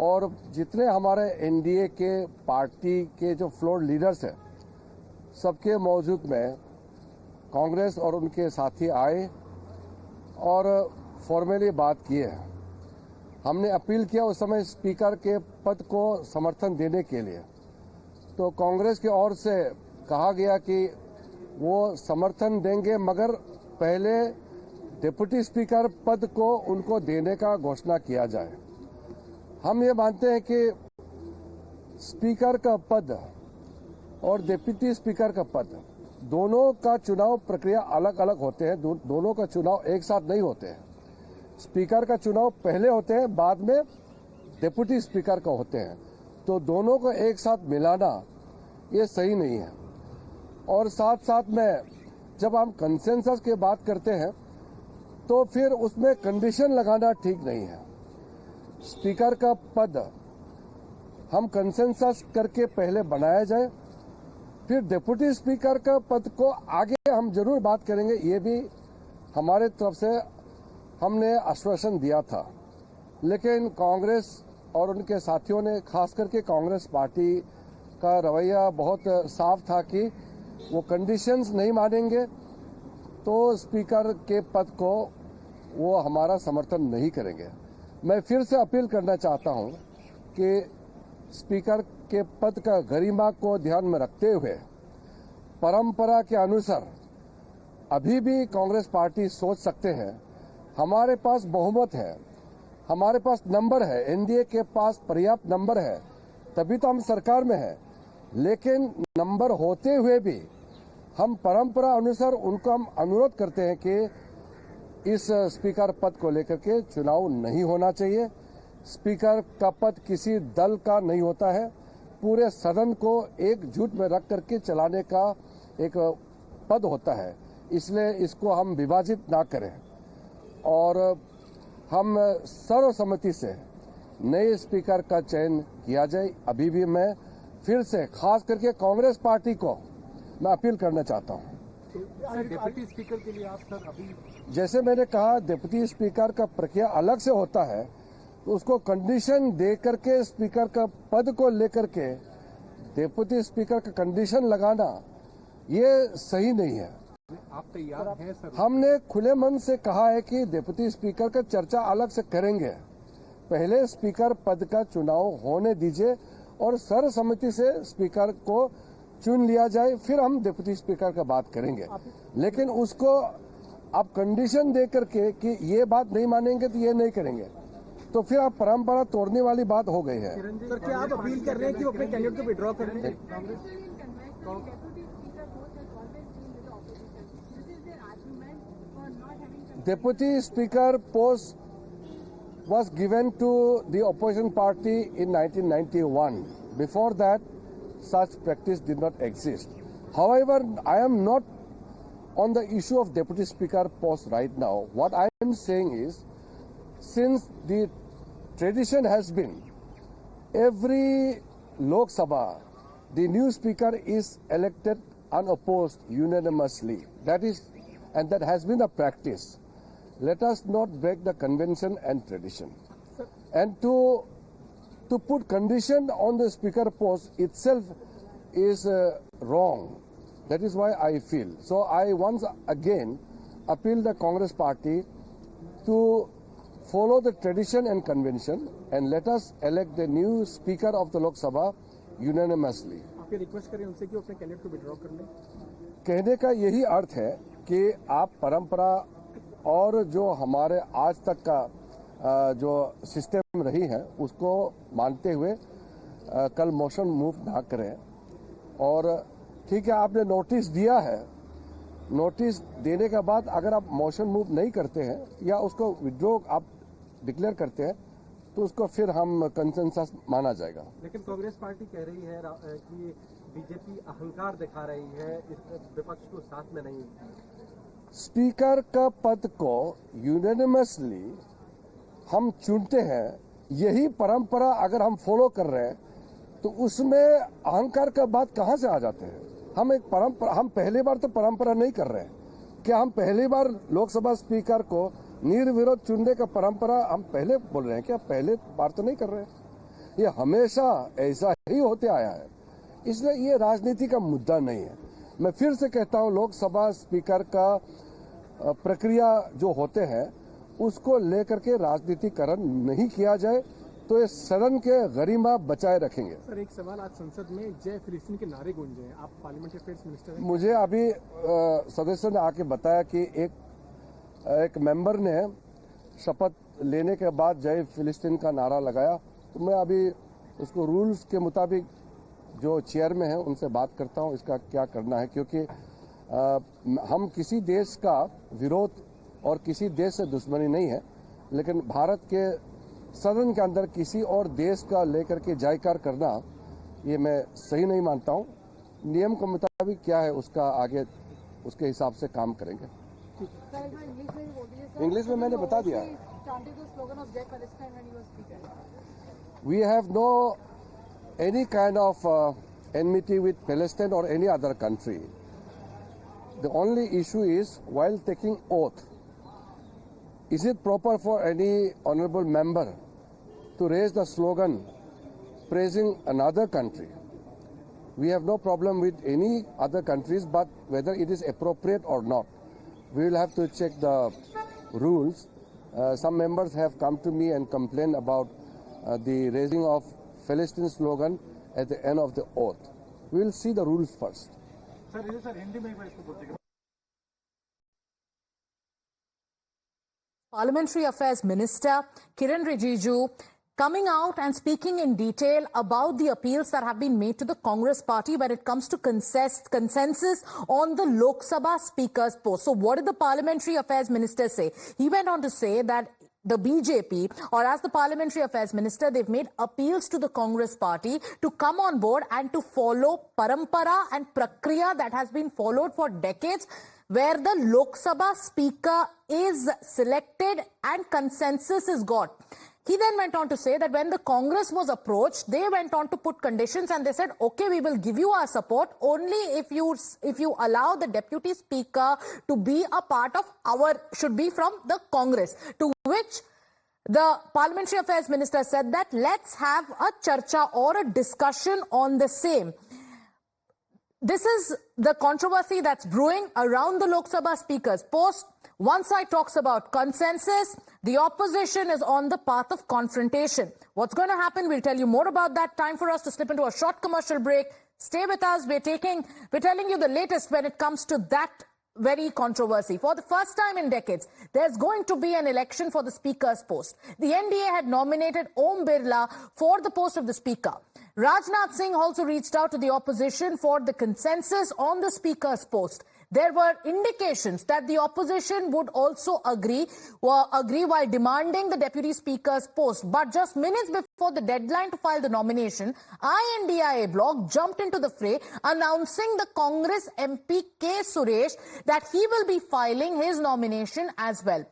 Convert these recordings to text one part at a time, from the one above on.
और जितने हमारे एनडीए के पार्टी के जो फ्लोर लीडर्स हैं, सबके मौजूद में कांग्रेस और उनके साथी आए और फॉर्मली बात किए हैं। हमने अपील किया उस समय स्पीकर के पद को समर्थन देने के लिए, तो कांग्रेस की ओर से कहा गया कि वो समर्थन देंगे मगर पहले डिप्टी स्पीकर पद को उनको देने का घोषणा किया जाए। हम ये मानते हैं कि स्पीकर का पद और डिप्टी स्पीकर का पद दोनों का चुनाव प्रक्रिया अलग अलग होते हैं, दोनों का चुनाव एक साथ नहीं होते हैं। स्पीकर का चुनाव पहले होते हैं, बाद में डिप्टी स्पीकर का होते हैं, तो दोनों को एक साथ मिलाना ये सही नहीं है। और साथ साथ में जब हम कंसेंसस की बात करते हैं तो फिर उसमें कंडीशन लगाना ठीक नहीं है। स्पीकर का पद हम कंसेंसस करके पहले बनाया जाए, फिर डिप्टी स्पीकर का पद को आगे हम जरूर बात करेंगे, ये भी हमारे तरफ से हमने आश्वासन दिया था। लेकिन कांग्रेस और उनके साथियों ने, खास करके कांग्रेस पार्टी का रवैया बहुत साफ था कि वो कंडीशंस नहीं मानेंगे तो स्पीकर के पद को वो हमारा समर्थन नहीं करेंगे। मैं फिर से अपील करना चाहता हूं कि स्पीकर के पद का गरिमा को ध्यान में रखते हुए परंपरा के अनुसार अभी भी कांग्रेस पार्टी सोच सकते हैं, हमारे पास बहुमत है, हमारे पास नंबर है, एनडीए के पास पर्याप्त नंबर है, तभी तो हम सरकार में है। लेकिन नंबर होते हुए भी हम परंपरा अनुसार उनको हम अनुरोध करते हैं कि इस स्पीकर पद को लेकर के चुनाव नहीं होना चाहिए। स्पीकर का पद किसी दल का नहीं होता है, पूरे सदन को एकजुट में रख करके चलाने का एक पद होता है, इसलिए इसको हम विभाजित ना करें और हम सर्वसम्मति से नए स्पीकर का चयन किया जाए। अभी भी मैं फिर से खास करके कांग्रेस पार्टी को मैं अपील करना चाहता हूं। डिप्टी स्पीकर के लिए आप सर अभी, जैसे मैंने कहा, डिप्टी स्पीकर का प्रक्रिया अलग से होता है, तो उसको कंडीशन दे करके स्पीकर का पद को लेकर के डिप्टी स्पीकर का कंडीशन लगाना ये सही नहीं है। आप तैयार हैं सर? हमने खुले मन से कहा है कि डिप्टी स्पीकर का चर्चा अलग से करेंगे, पहले स्पीकर पद का चुनाव होने दीजिए और सर्वसम्मति से स्पीकर को चुन लिया जाए, फिर हम डिप्टी स्पीकर का बात करेंगे। लेकिन उसको आप कंडीशन दे करके कि ये बात नहीं मानेंगे तो ये नहीं करेंगे, तो फिर आप परंपरा तोड़ने वाली बात हो गई है। सर, क्या आप अपील कर रहे हैं कि वो अपने कैंडिडेट को विड्रॉ कर लें? Deputy Speaker post was given to the opposition party in 1991. Before that, such practice did not exist. However, I am not on the issue of Deputy Speaker post right now. What I am saying is, since the tradition has been every Lok Sabha, the new Speaker is elected unopposed unanimously. That has been the practice. Let us not break the convention and tradition. And to put condition on the speaker post itself is wrong. That is why I feel. So I once again appeal the Congress party to follow the tradition and convention and let us elect the new speaker of the Lok Sabha unanimously. आप ये request करें उनसे कि वो अपने candidate को withdraw कर लें? कहने का यही अर्थ है कि आप परंपरा और जो हमारे आज तक का जो सिस्टम रही है उसको मानते हुए कल मोशन मूव ना करें। और ठीक है, आपने नोटिस दिया है, नोटिस देने के बाद अगर आप मोशन मूव नहीं करते हैं या उसको विड्रॉ आप डिक्लेयर करते हैं तो उसको फिर हम कंसेंसस माना जाएगा। लेकिन कांग्रेस पार्टी कह रही है कि बीजेपी अहंकार दिखा रही है, विपक्ष को साथ में नहीं। स्पीकर का पद को यूनानिमसली हम चुनते हैं, यही परंपरा अगर हम फॉलो कर रहे हैं तो उसमें अहंकार का बात कहां से आ जाते हैं। हम पहली बार तो परंपरा नहीं कर रहे हैं। क्या हम पहली बार लोकसभा स्पीकर को निर्विरोध चुनने का परंपरा हम पहले बोल रहे हैं? क्या पहले बार तो नहीं कर रहे हैं। ये हमेशा ऐसा ही होते आया है, इसलिए ये राजनीति का मुद्दा नहीं है। मैं फिर से कहता हूं, लोकसभा स्पीकर का प्रक्रिया जो होते हैं उसको लेकर के राजनीतिकरण नहीं किया जाए तो ये सदन के गरिमा बचाए रखेंगे। सर, एक सवाल, आज संसद में जय फिलिस्तीन के नारे गूंजे हैं, आप पार्लियामेंट्री अफेयर्स मिनिस्टर हैं। मुझे अभी सदस्य ने आके बताया कि एक मेंबर ने शपथ लेने के बाद जय फिलिस्तीन का नारा लगाया, तो मैं अभी उसको रूल्स के मुताबिक जो चेयर में है उनसे बात करता हूं इसका क्या करना है, क्योंकि हम किसी देश का विरोध और किसी देश से दुश्मनी नहीं है, लेकिन भारत के सदन के अंदर किसी और देश का लेकर के जायकार करना ये मैं सही नहीं मानता हूं। नियम के मुताबिक क्या है उसका आगे उसके हिसाब से काम करेंगे। इंग्लिश में मैंने बता दिया। We have no any kind of enmity with Palestine or any other country. The only issue is while taking oath, is it proper for any honorable member to raise the slogan praising another country? We have no problem with any other countries, but whether it is appropriate or not, we will have to check the rules. Some members have come to me and complained about the raising of Palestine slogan at the end of the oath. We will see the rules first. Parliamentary Affairs Minister Kiren Rijiju coming out and speaking in detail about the appeals that have been made to the Congress party when it comes to consensus on the Lok Sabha Speaker's post. So what did the Parliamentary Affairs Minister say? He went on to say that the BJP, or as the Parliamentary Affairs Minister, they've made appeals to the Congress party to come on board and to follow parampara and prakriya that has been followed for decades, where the Lok Sabha Speaker is selected and consensus is got. He then went on to say that when the Congress was approached, they went on to put conditions and they said, okay, we will give you our support only if you allow the Deputy Speaker to be a part of should be from the Congress. To which the Parliamentary Affairs Minister said that let's have a charcha or a discussion on the same. This is the controversy that's brewing around the Lok Sabha Speaker's post. One side talks about consensus. The opposition is on the path of confrontation. What's going to happen? We'll tell you more about that. Time for us to slip into a short commercial break. Stay with us. We're telling you the latest when it comes to that very controversy. For the first time in decades, there's going to be an election for the Speaker's post. The NDA had nominated Om Birla for the post of the Speaker. Rajnath Singh also reached out to the opposition for the consensus on the Speaker's post. There were indications that the opposition would also agree while demanding the Deputy Speaker's post. But just minutes before the deadline to file the nomination, INDIA bloc jumped into the fray, announcing the Congress MP K. Suresh that he will be filing his nomination as well.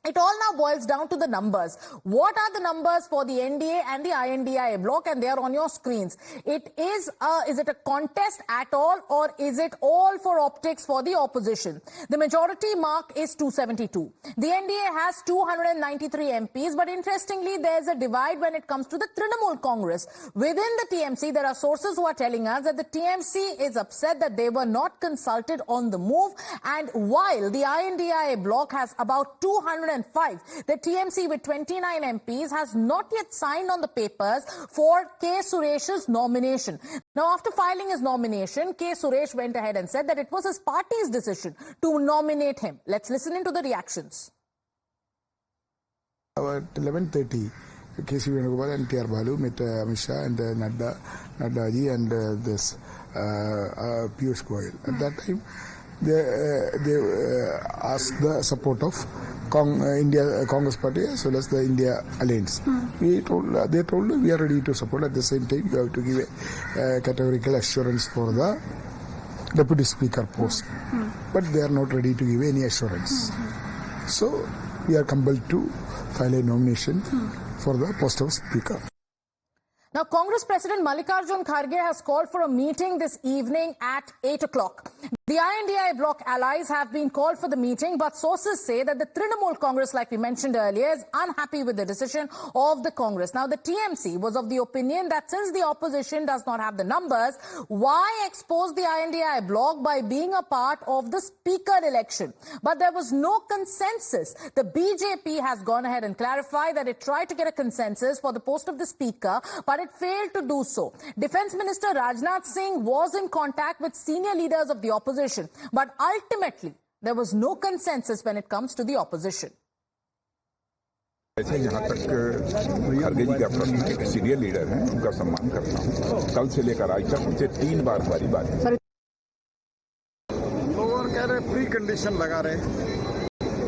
It all now boils down to the numbers. What are the numbers for the NDA and the INDIA bloc? And they are on your screens. Is it a contest at all, or is it all for optics for the opposition? The majority mark is 272. The NDA has 293 MPs, but interestingly, there's a divide when it comes to the Trinamool Congress. Within the TMC, there are sources who are telling us that the TMC is upset that they were not consulted on the move. And while the INDIA bloc has about 205, the TMC with 29 MPs has not yet signed on the papers for K. Suresh's nomination. Now, after filing his nomination, K. Suresh went ahead and said that it was his party's decision to nominate him. Let's listen into the reactions. At 11:30, K.C. Venugopal and T.R. Balu met Amit Shah and Naddaji and Piyush Goyal. At that time, they asked the support of Congress Party as well as the India Alliance. They told we are ready to support. At the same time, you have to give a categorical assurance for the Deputy Speaker post. But they are not ready to give any assurance. So we are compelled to file a nomination for the post of Speaker. Now, Congress President Mallikarjun Kharge has called for a meeting this evening at 8 o'clock. The INDI bloc allies have been called for the meeting, but sources say that the Trinamool Congress, like we mentioned earlier, is unhappy with the decision of the Congress. Now, the TMC was of the opinion that since the opposition does not have the numbers, why expose the INDI bloc by being a part of the speaker election? But there was no consensus. The BJP has gone ahead and clarified that it tried to get a consensus for the post of the speaker, but it failed to do so. Defense Minister Rajnath Singh was in contact with senior leaders of the opposition, but ultimately there was no consensus when it comes to the opposition. ऐसे यहाँ तक खड़गे जी का प्रश्न एक senior leader हैं, उनका सम्मान करता हूँ। कल से लेकर आज तक मुझे 3 बार हमारी बात है। लोग कह रहे प्री कंडीशन लगा रहे,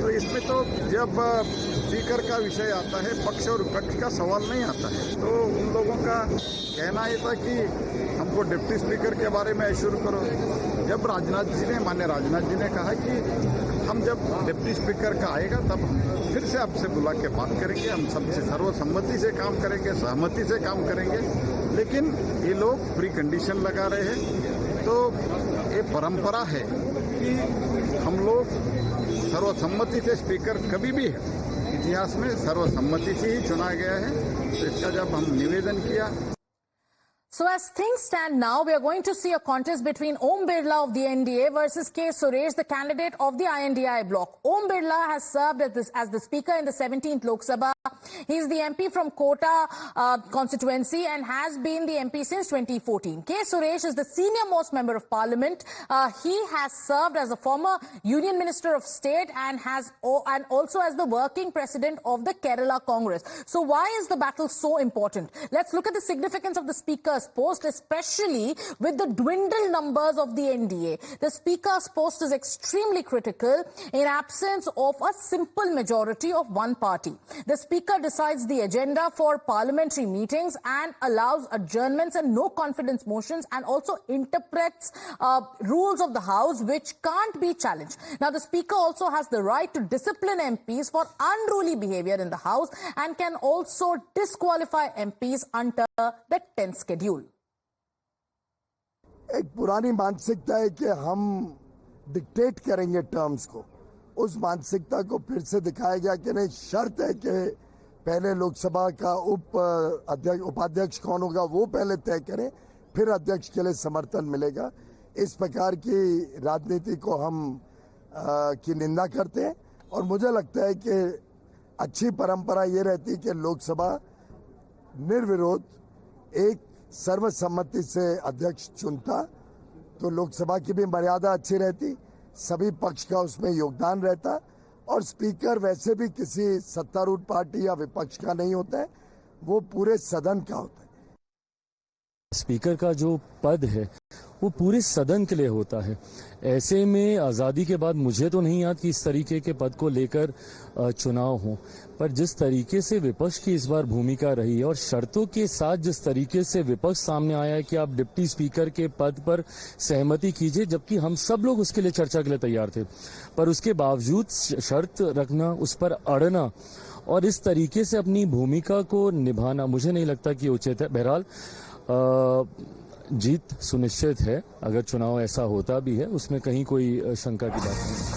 तो इसमें तो जब स्पीकर का विषय आता है पक्ष और विपक्ष का सवाल नहीं आता है, तो उन लोगों का कहना ये था कि हमको डिप्टी स्पीकर के बारे में एश्योर करो। जब माननीय राजनाथ जी ने कहा कि हम जब डिप्टी स्पीकर का आएगा तब हम फिर से आपसे बुला के बात करेंगे, हम सबसे सर्वसम्मति से काम करेंगे, सहमति से काम करेंगे, लेकिन ये लोग प्री कंडीशन लगा रहे हैं। तो ये परंपरा है कि हम लोग सर्वसम्मति से स्पीकर कभी भी इतिहास में सर्वसम्मति से ही चुना गया है, तो इसका जब हम निवेदन किया। So as things stand now, we are going to see a contest between Om Birla of the NDA versus K. Suresh, the candidate of the INDI bloc. Om Birla has served as the speaker in the 17th Lok Sabha. He is the MP from Kota constituency and has been the MP since 2014. K. Suresh is the senior most member of parliament. He has served as a former Union Minister of State and also as the working president of the Kerala Congress. So why is the battle so important? Let's look at the significance of the speaker's post, especially with the dwindled numbers of the NDA. The speaker's post is extremely critical in absence of a simple majority of one party. The speaker decides the agenda for parliamentary meetings and allows adjournments and no confidence motions, and also interprets rules of the House which can't be challenged. Now, the speaker also has the right to discipline MPs for unruly behavior in the House and can also disqualify MPs under the 10th schedule. एक पुरानी मानसिकता है कि हम dictate करेंगे terms को, उस मानसिकता को फिर से दिखाया गया कि नहीं, शर्त है कि पहले लोकसभा का उपाध्यक्ष कौन होगा वो पहले तय करें, फिर अध्यक्ष के लिए समर्थन मिलेगा। इस प्रकार की राजनीति को हम की निंदा करते हैं और मुझे लगता है कि अच्छी परंपरा ये रहती है कि लोकसभा निर्विरोध एक सर्वसम्मति से अध्यक्ष चुनता, तो लोकसभा की भी मर्यादा अच्छी रहती, सभी पक्ष का उसमें योगदान रहता और स्पीकर वैसे भी किसी सत्तारूढ़ पार्टी या विपक्ष का नहीं होता है, वो पूरे सदन का होता है। स्पीकर का जो पद है वो पूरे सदन के लिए होता है। ऐसे में आज़ादी के बाद मुझे तो नहीं याद कि इस तरीके के पद को लेकर चुनाव हो, पर जिस तरीके से विपक्ष की इस बार भूमिका रही है और शर्तों के साथ जिस तरीके से विपक्ष सामने आया है कि आप डिप्टी स्पीकर के पद पर सहमति कीजिए, जबकि हम सब लोग उसके लिए चर्चा के लिए तैयार थे, पर उसके बावजूद शर्त रखना, उस पर अड़ना और इस तरीके से अपनी भूमिका को निभाना मुझे नहीं लगता कि उचित है। बहरहाल जीत सुनिश्चित है, अगर चुनाव ऐसा होता भी है उसमें कहीं कोई शंका की बात नहीं है।